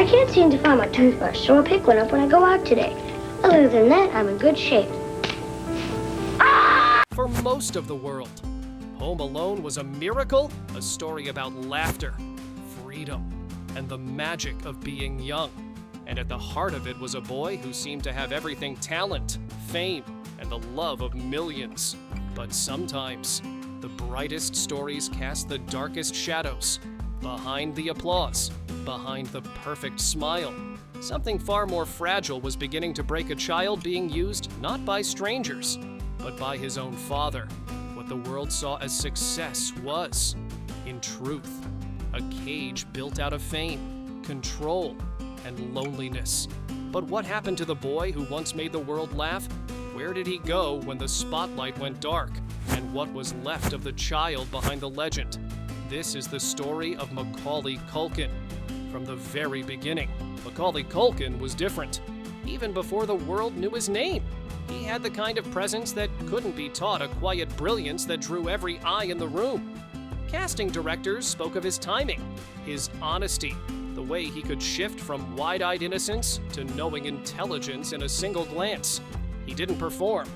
I can't seem to find my toothbrush, so I'll pick one up when I go out today. Other than that, I'm in good shape. For most of the world, Home Alone was a miracle, a story about laughter, freedom, and the magic of being young. And at the heart of it was a boy who seemed to have everything: talent, fame, and the love of millions. But sometimes, the brightest stories cast the darkest shadows. Behind the applause, behind the perfect smile, something far more fragile was beginning to break a child being used not by strangers, but by his own father. What the world saw as success was, in truth, a cage built out of fame, control, and loneliness. But what happened to the boy who once made the world laugh? Where did he go when the spotlight went dark? And what was left of the child behind the legend? This is the story of Macaulay Culkin. From the very beginning, Macaulay Culkin was different. Even before the world knew his name, he had the kind of presence that couldn't be taught, a quiet brilliance that drew every eye in the room. Casting directors spoke of his timing, his honesty, the way he could shift from wide-eyed innocence to knowing intelligence in a single glance. He didn't perform,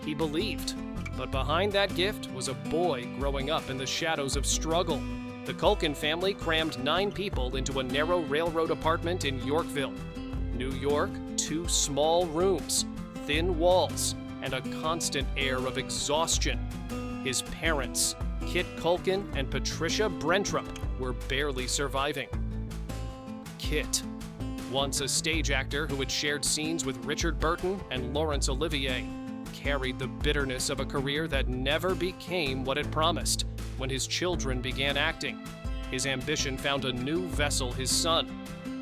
he believed. But behind that gift was a boy growing up in the shadows of struggle. The Culkin family crammed 9 people into a narrow railroad apartment in Yorkville, New York. 2 small rooms, thin walls, and a constant air of exhaustion. His parents, Kit Culkin and Patricia Brentrup, were barely surviving. Kit, once a stage actor who had shared scenes with Richard Burton and Laurence Olivier, carried the bitterness of a career that never became what it promised. When his children began acting, his ambition found a new vessel: his son.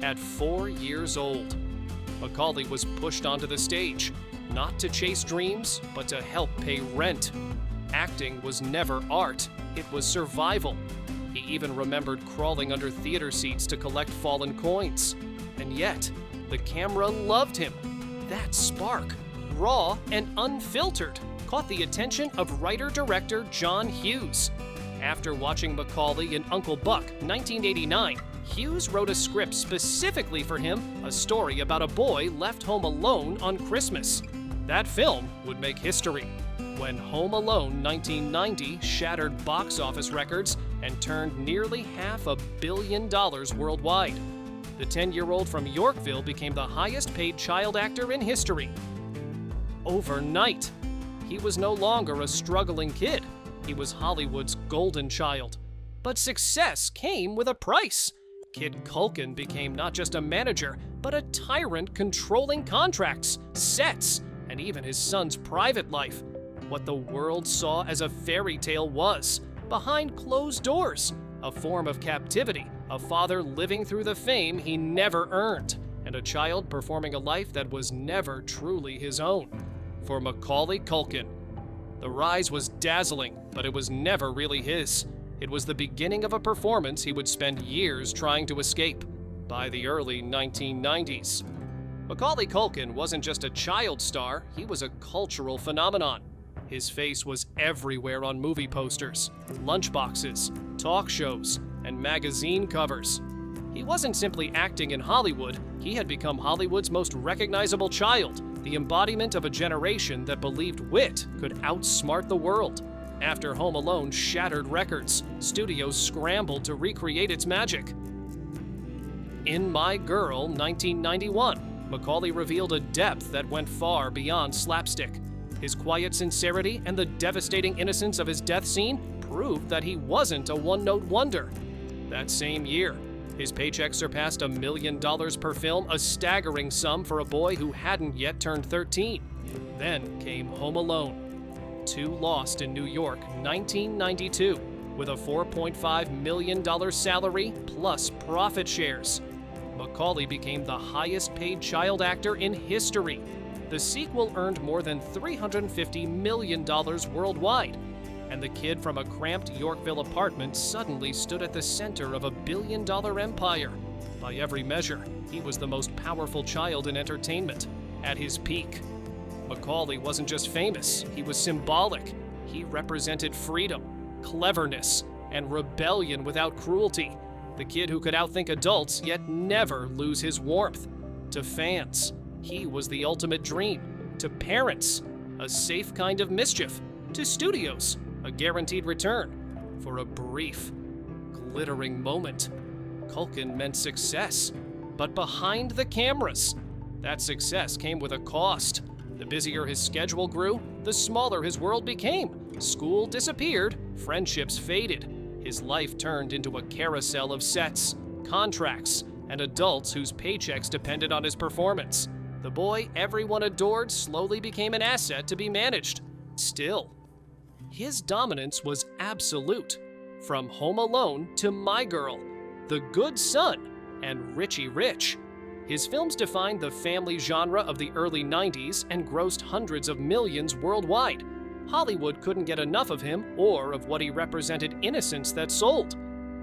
At 4 years old, Macaulay was pushed onto the stage, not to chase dreams, but to help pay rent. Acting was never art, it was survival. He even remembered crawling under theater seats to collect fallen coins. And yet, the camera loved him. That spark, raw and unfiltered, caught the attention of writer-director John Hughes. After watching Macaulay in Uncle Buck, 1989, Hughes wrote a script specifically for him, a story about a boy left home alone on Christmas. That film would make history when Home Alone 1990 shattered box office records and turned nearly $500 million worldwide. The 10-year-old from Yorkville became the highest-paid child actor in history. Overnight, he was no longer a struggling kid. He was Hollywood's golden child. But success came with a price. Kid Culkin became not just a manager, but a tyrant controlling contracts, sets, and even his son's private life. What the world saw as a fairy tale was, behind closed doors, a form of captivity, a father living through the fame he never earned, and a child performing a life that was never truly his own. For Macaulay Culkin, the rise was dazzling, but it was never really his. It was the beginning of a performance he would spend years trying to escape. By the early 1990s, Macaulay Culkin wasn't just a child star, he was a cultural phenomenon. His face was everywhere on movie posters, lunchboxes, talk shows, and magazine covers. He wasn't simply acting in Hollywood, he had become Hollywood's most recognizable child, the embodiment of a generation that believed wit could outsmart the world. After Home Alone shattered records, studios scrambled to recreate its magic. In My Girl, 1991, Macaulay revealed a depth that went far beyond slapstick. His quiet sincerity and the devastating innocence of his death scene proved that he wasn't a one-note wonder. That same year, his paycheck surpassed $1 million per film, a staggering sum for a boy who hadn't yet turned 13. Then came Home Alone. 2 Lost in New York, 1992, with a $4.5 million salary plus profit shares. Macaulay became the highest-paid child actor in history. The sequel earned more than $350 million worldwide, and the kid from a cramped Yorkville apartment suddenly stood at the center of a billion-dollar empire. By every measure, he was the most powerful child in entertainment. At his peak, Macaulay wasn't just famous, he was symbolic. He represented freedom, cleverness, and rebellion without cruelty. the kid who could outthink adults yet never lose his warmth. To fans, he was the ultimate dream. To parents, a safe kind of mischief. To studios, a guaranteed return. For a brief, glittering moment, Culkin meant success. But behind the cameras, that success came with a cost. The busier his schedule grew, the smaller his world became. School disappeared, friendships faded. His life turned into a carousel of sets, contracts, and adults whose paychecks depended on his performance. The boy everyone adored slowly became an asset to be managed. Still, his dominance was absolute. From Home Alone to My Girl, The Good Son, and Richie Rich. His films defined the family genre of the early 90s and grossed hundreds of millions worldwide. Hollywood couldn't get enough of him or of what he represented innocence that sold.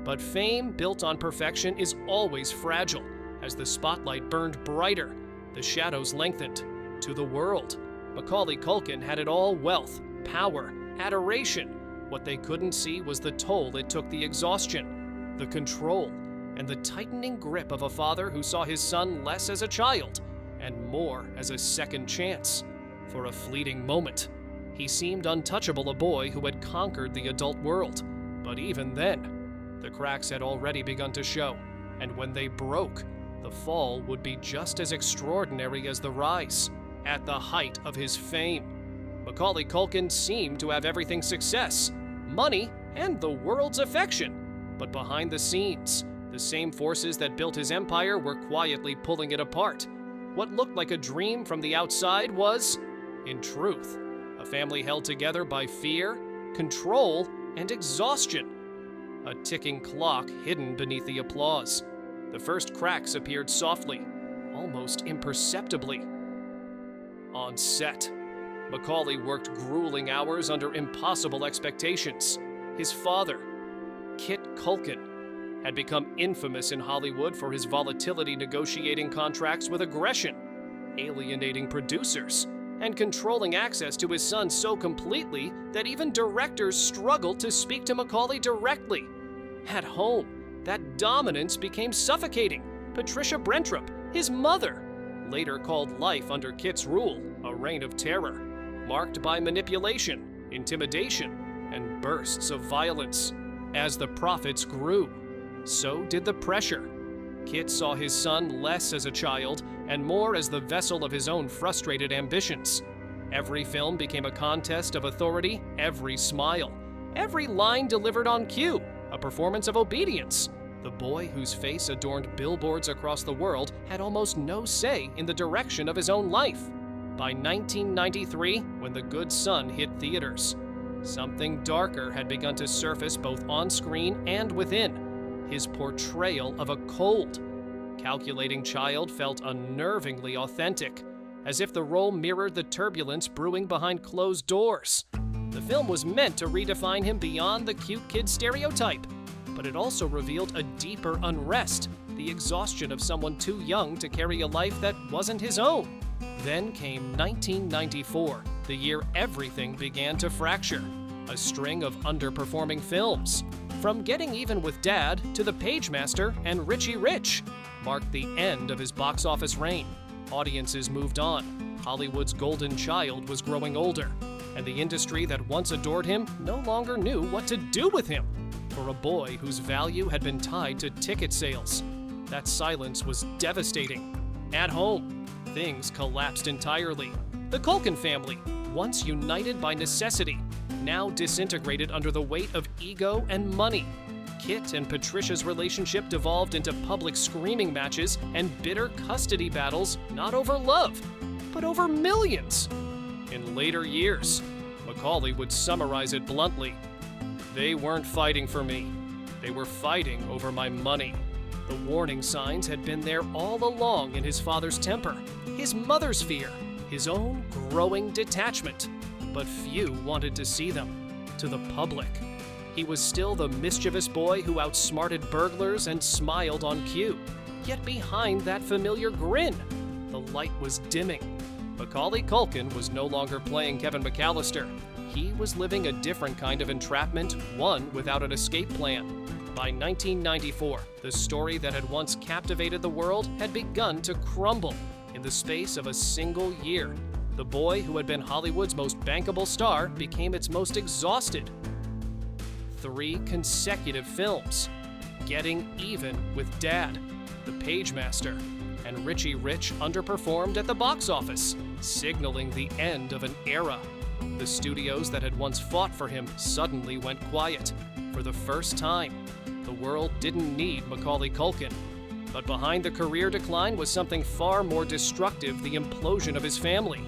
But fame built on perfection is always fragile. As the spotlight burned brighter, the shadows lengthened. To the world, Macaulay Culkin had it all: wealth, power, adoration. What they couldn't see was the toll it took, the exhaustion, the control, and the tightening grip of a father who saw his son less as a child and more as a second chance. For a fleeting moment, he seemed untouchable, a boy who had conquered the adult world. But even then, the cracks had already begun to show, and when they broke, the fall would be just as extraordinary as the rise. At the height of his fame, Macaulay Culkin seemed to have everything: success, money, and the world's affection. But behind the scenes, the same forces that built his empire were quietly pulling it apart. What looked like a dream from the outside was, in truth, a family held together by fear, control, and exhaustion. A ticking clock hidden beneath the applause. The first cracks appeared softly, almost imperceptibly. On set, Macaulay worked grueling hours under impossible expectations. His father, Kit Culkin, had become infamous in Hollywood for his volatility negotiating contracts with aggression, alienating producers, and controlling access to his son so completely that even directors struggled to speak to Macaulay directly. At home, that dominance became suffocating. Patricia Brentrup, his mother, later called life under Kit's rule a reign of terror, marked by manipulation, intimidation, and bursts of violence. As the profits grew, so did the pressure. Kit saw his son less as a child and more as the vessel of his own frustrated ambitions. Every film became a contest of authority, every smile, every line delivered on cue, a performance of obedience. The boy whose face adorned billboards across the world had almost no say in the direction of his own life. By 1993, when The Good Son hit theaters, something darker had begun to surface both on screen and within. His portrayal of a cold, calculating child felt unnervingly authentic, as if the role mirrored the turbulence brewing behind closed doors. The film was meant to redefine him beyond the cute kid stereotype, but it also revealed a deeper unrest, the exhaustion of someone too young to carry a life that wasn't his own. Then came 1994, the year everything began to fracture. A string of underperforming films, from Getting Even with Dad to The Pagemaster and Richie Rich, marked the end of his box office reign. Audiences moved on. Hollywood's golden child was growing older, and the industry that once adored him no longer knew what to do with him. For a boy whose value had been tied to ticket sales, that silence was devastating. At home, things collapsed entirely. The Culkin family, once united by necessity, now disintegrated under the weight of ego and money. Kit and Patricia's relationship devolved into public screaming matches and bitter custody battles, not over love, but over millions. In later years, Macaulay would summarize it bluntly: "They weren't fighting for me. They were fighting over my money." The warning signs had been there all along in his father's temper, his mother's fear, his own growing detachment. But few wanted to see them. To the public, he was still the mischievous boy who outsmarted burglars and smiled on cue. Yet behind that familiar grin, the light was dimming. Macaulay Culkin was no longer playing Kevin McAllister. He was living a different kind of entrapment, one without an escape plan. By 1994, the story that had once captivated the world had begun to crumble in the space of a single year. The boy who had been Hollywood's most bankable star became its most exhausted. 3 consecutive films, Getting Even with Dad, The Pagemaster, and Richie Rich underperformed at the box office, signaling the end of an era. The studios that had once fought for him suddenly went quiet. For the first time, the world didn't need Macaulay Culkin. But behind the career decline was something far more destructive: the implosion of his family.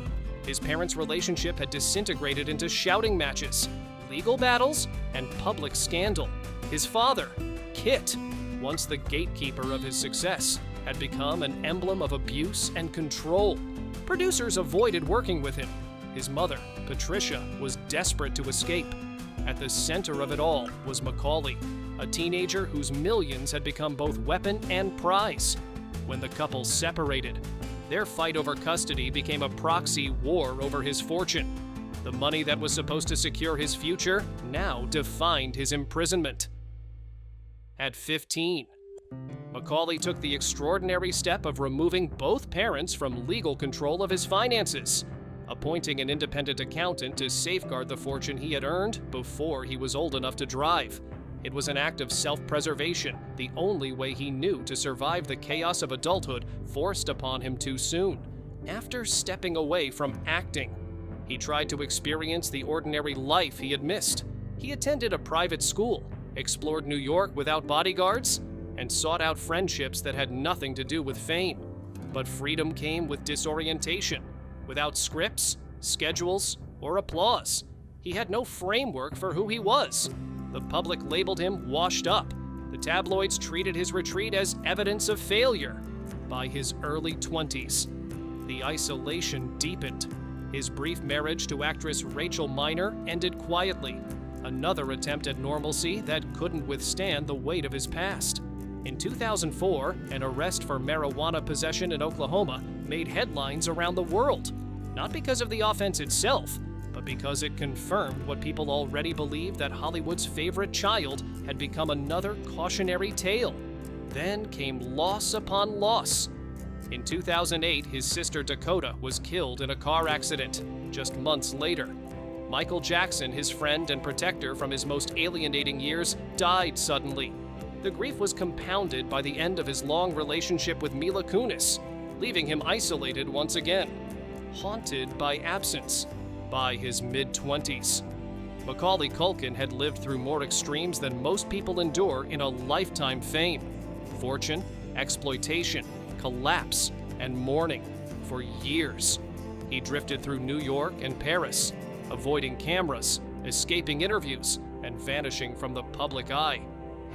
His parents' relationship had disintegrated into shouting matches, legal battles, and public scandal. His father, Kit, once the gatekeeper of his success, had become an emblem of abuse and control. Producers avoided working with him. His mother, Patricia, was desperate to escape. At the center of it all was Macaulay, a teenager whose millions had become both weapon and prize. When the couple separated, their fight over custody became a proxy war over his fortune. The money that was supposed to secure his future now defined his imprisonment. At 15, Macaulay took the extraordinary step of removing both parents from legal control of his finances, appointing an independent accountant to safeguard the fortune he had earned before he was old enough to drive. It was an act of self-preservation, the only way he knew to survive the chaos of adulthood forced upon him too soon. After stepping away from acting, he tried to experience the ordinary life he had missed. He attended a private school, explored New York without bodyguards, and sought out friendships that had nothing to do with fame. But freedom came with disorientation, without scripts, schedules, or applause. He had no framework for who he was. The public labeled him washed up. The tabloids treated his retreat as evidence of failure. By his early 20s, the isolation deepened. His brief marriage to actress Rachel Miner ended quietly, another attempt at normalcy that couldn't withstand the weight of his past. In 2004, an arrest for marijuana possession in Oklahoma made headlines around the world, not because of the offense itself, but because it confirmed what people already believed, that Hollywood's favorite child had become another cautionary tale. Then came loss upon loss. In 2008, his sister Dakota was killed in a car accident. Just months later, Michael Jackson, his friend and protector from his most alienating years, died suddenly. The grief was compounded by the end of his long relationship with Mila Kunis, leaving him isolated once again, haunted by absence. By his mid-20s, Macaulay Culkin had lived through more extremes than most people endure in a lifetime: fame, fortune, exploitation, collapse, and mourning. For years, he drifted through New York and Paris, avoiding cameras, escaping interviews, and vanishing from the public eye.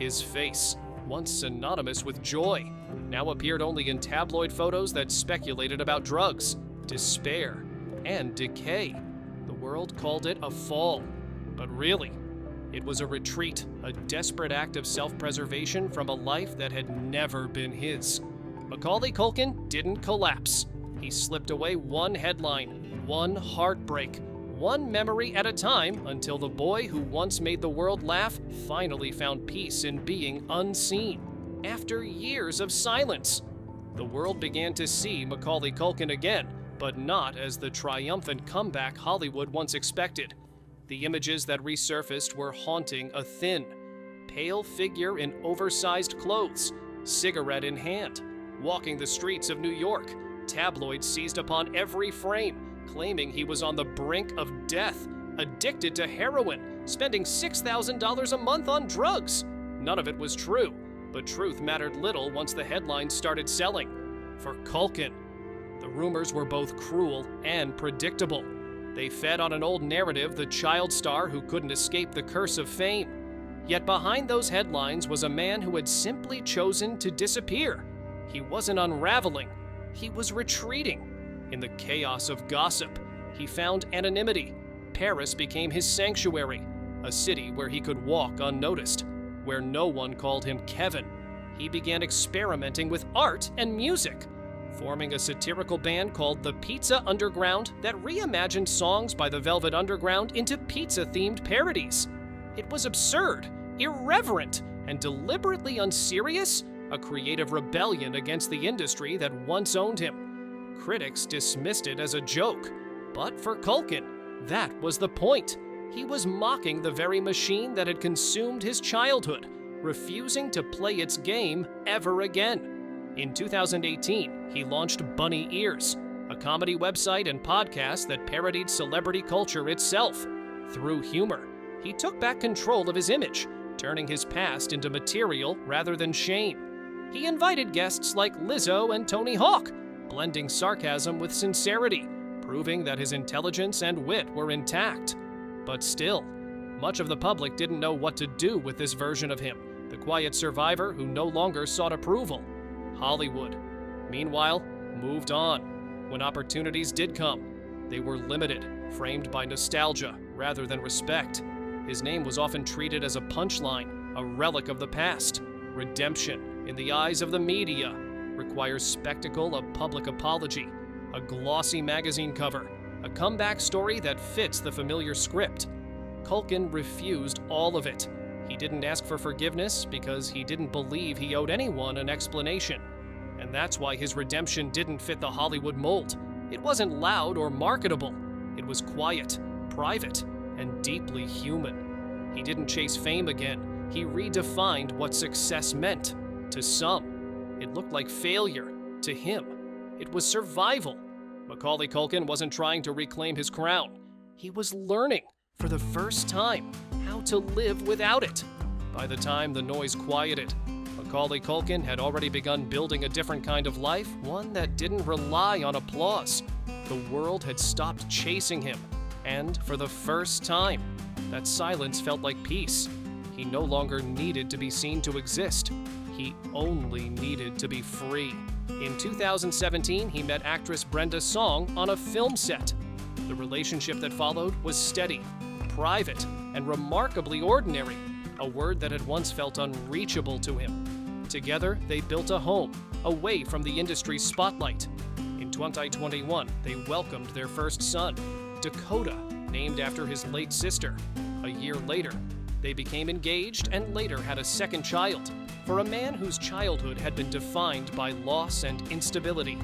His face, once synonymous with joy, now appeared only in tabloid photos that speculated about drugs, despair, and decay. The world called it a fall, but really, it was a retreat, a desperate act of self-preservation from a life that had never been his. Macaulay Culkin didn't collapse. He slipped away one headline, one heartbreak, one memory at a time, until the boy who once made the world laugh finally found peace in being unseen. After years of silence, the world began to see Macaulay Culkin again, but not as the triumphant comeback Hollywood once expected. The images that resurfaced were haunting: a thin, pale figure in oversized clothes, cigarette in hand, walking the streets of New York. Tabloids seized upon every frame, claiming he was on the brink of death, addicted to heroin, spending $6,000 a month on drugs. None of it was true, but truth mattered little once the headlines started selling. For Culkin, the rumors were both cruel and predictable. They fed on an old narrative, the child star who couldn't escape the curse of fame. Yet behind those headlines was a man who had simply chosen to disappear. He wasn't unraveling, he was retreating. In the chaos of gossip, he found anonymity. Paris became his sanctuary, a city where he could walk unnoticed, where no one called him Kevin. He began experimenting with art and music, forming a satirical band called the Pizza Underground that reimagined songs by the Velvet Underground into pizza-themed parodies. It was absurd, irreverent, and deliberately unserious, a creative rebellion against the industry that once owned him. Critics dismissed it as a joke, but for Culkin, that was the point. He was mocking the very machine that had consumed his childhood, refusing to play its game ever again. In 2018, he launched Bunny Ears, a comedy website and podcast that parodied celebrity culture itself. Through humor, he took back control of his image, turning his past into material rather than shame. He invited guests like Lizzo and Tony Hawk, blending sarcasm with sincerity, proving that his intelligence and wit were intact. But still, much of the public didn't know what to do with this version of him, the quiet survivor who no longer sought approval. Hollywood, meanwhile, moved on. When opportunities did come, they were limited, framed by nostalgia rather than respect. His name was often treated as a punchline, a relic of the past. Redemption, in the eyes of the media, requires spectacle, a public apology, a glossy magazine cover, a comeback story that fits the familiar script. Culkin refused all of it. He didn't ask for forgiveness because he didn't believe he owed anyone an explanation. And that's why his redemption didn't fit the Hollywood mold. It wasn't loud or marketable. It was quiet, private, and deeply human. He didn't chase fame again. He redefined what success meant. To some, it looked like failure. To him, it was survival. Macaulay Culkin wasn't trying to reclaim his crown. He was learning, for the first time, how to live without it. By the time the noise quieted, Macaulay Culkin had already begun building a different kind of life, one that didn't rely on applause. The world had stopped chasing him, and for the first time, that silence felt like peace. He no longer needed to be seen to exist. He only needed to be free. In 2017, he met actress Brenda Song on a film set. The relationship that followed was steady, private, and remarkably ordinary, a word that had once felt unreachable to him. Together, they built a home, away from the industry's spotlight. In 2021, they welcomed their first son, Dakota, named after his late sister. A year later, they became engaged and later had a second child. For a man whose childhood had been defined by loss and instability,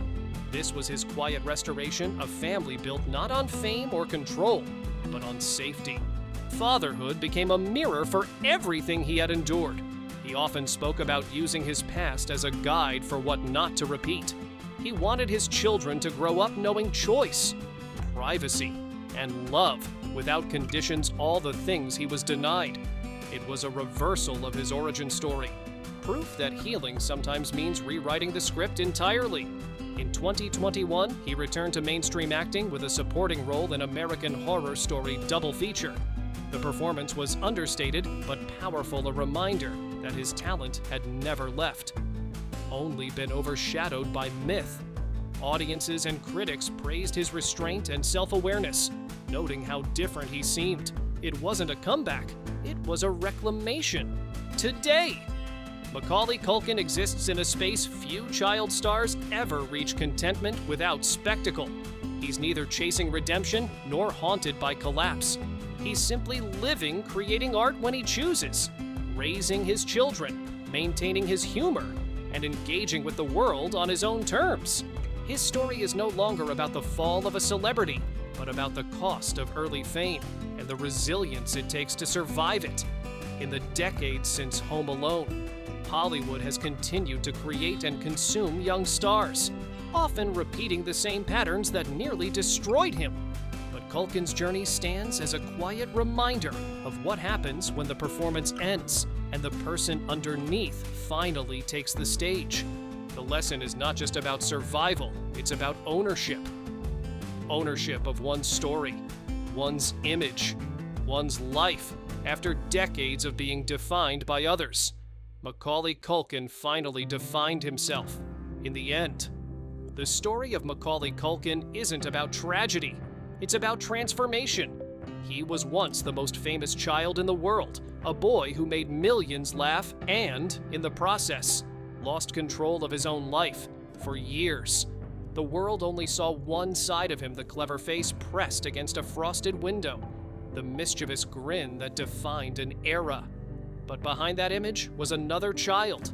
this was his quiet restoration, a family built not on fame or control, but on safety. Fatherhood became a mirror for everything he had endured. He often spoke about using his past as a guide for what not to repeat. He wanted his children to grow up knowing choice, privacy, and love without conditions, all the things he was denied. It was a reversal of his origin story. Proof that healing sometimes means rewriting the script entirely. In 2021, he returned to mainstream acting with a supporting role in American Horror Story double feature. The performance was understated but powerful, a reminder that his talent had never left, only been overshadowed by myth. Audiences and critics praised his restraint and self-awareness, noting how different he seemed. It wasn't a comeback, it was a reclamation. Today, Macaulay Culkin exists in a space few child stars ever reach contentment without spectacle. He's neither chasing redemption nor haunted by collapse. He's simply living, creating art when he chooses, raising his children, maintaining his humor, and engaging with the world on his own terms. His story is no longer about the fall of a celebrity, but about the cost of early fame and the resilience it takes to survive it. In the decades since Home Alone, Hollywood has continued to create and consume young stars, often repeating the same patterns that nearly destroyed him. But Culkin's journey stands as a quiet reminder of what happens when the performance ends and the person underneath finally takes the stage. The lesson is not just about survival, it's about ownership. Ownership of one's story, one's image, one's life, after decades of being defined by others. Macaulay Culkin finally defined himself. In the end, the story of Macaulay Culkin isn't about tragedy, it's about transformation. He was once the most famous child in the world, a boy who made millions laugh and, in the process, lost control of his own life for years. The world only saw one side of him, the clever face pressed against a frosted window, the mischievous grin that defined an era. But behind that image was another child,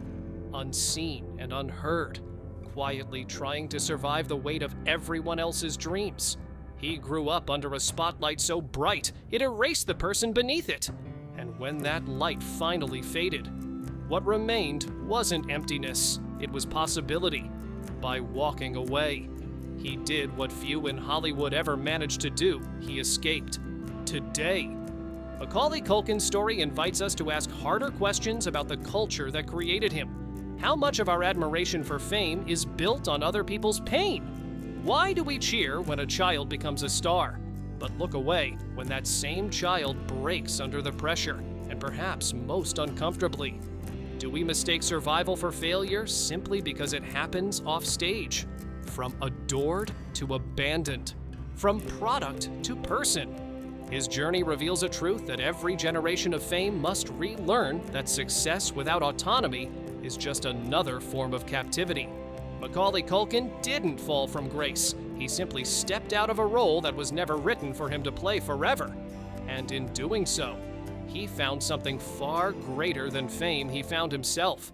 unseen and unheard, quietly trying to survive the weight of everyone else's dreams. He grew up under a spotlight so bright it erased the person beneath it. And when that light finally faded, what remained wasn't emptiness, it was possibility. By walking away, he did what few in Hollywood ever managed to do. He escaped. Today, Macaulay Culkin's story invites us to ask harder questions about the culture that created him. How much of our admiration for fame is built on other people's pain? Why do we cheer when a child becomes a star, but look away when that same child breaks under the pressure, and perhaps most uncomfortably? Do we mistake survival for failure simply because it happens off stage? From adored to abandoned, from product to person. His journey reveals a truth that every generation of fame must relearn, that success without autonomy is just another form of captivity. Macaulay Culkin didn't fall from grace. He simply stepped out of a role that was never written for him to play forever. And in doing so, he found something far greater than fame. He found himself.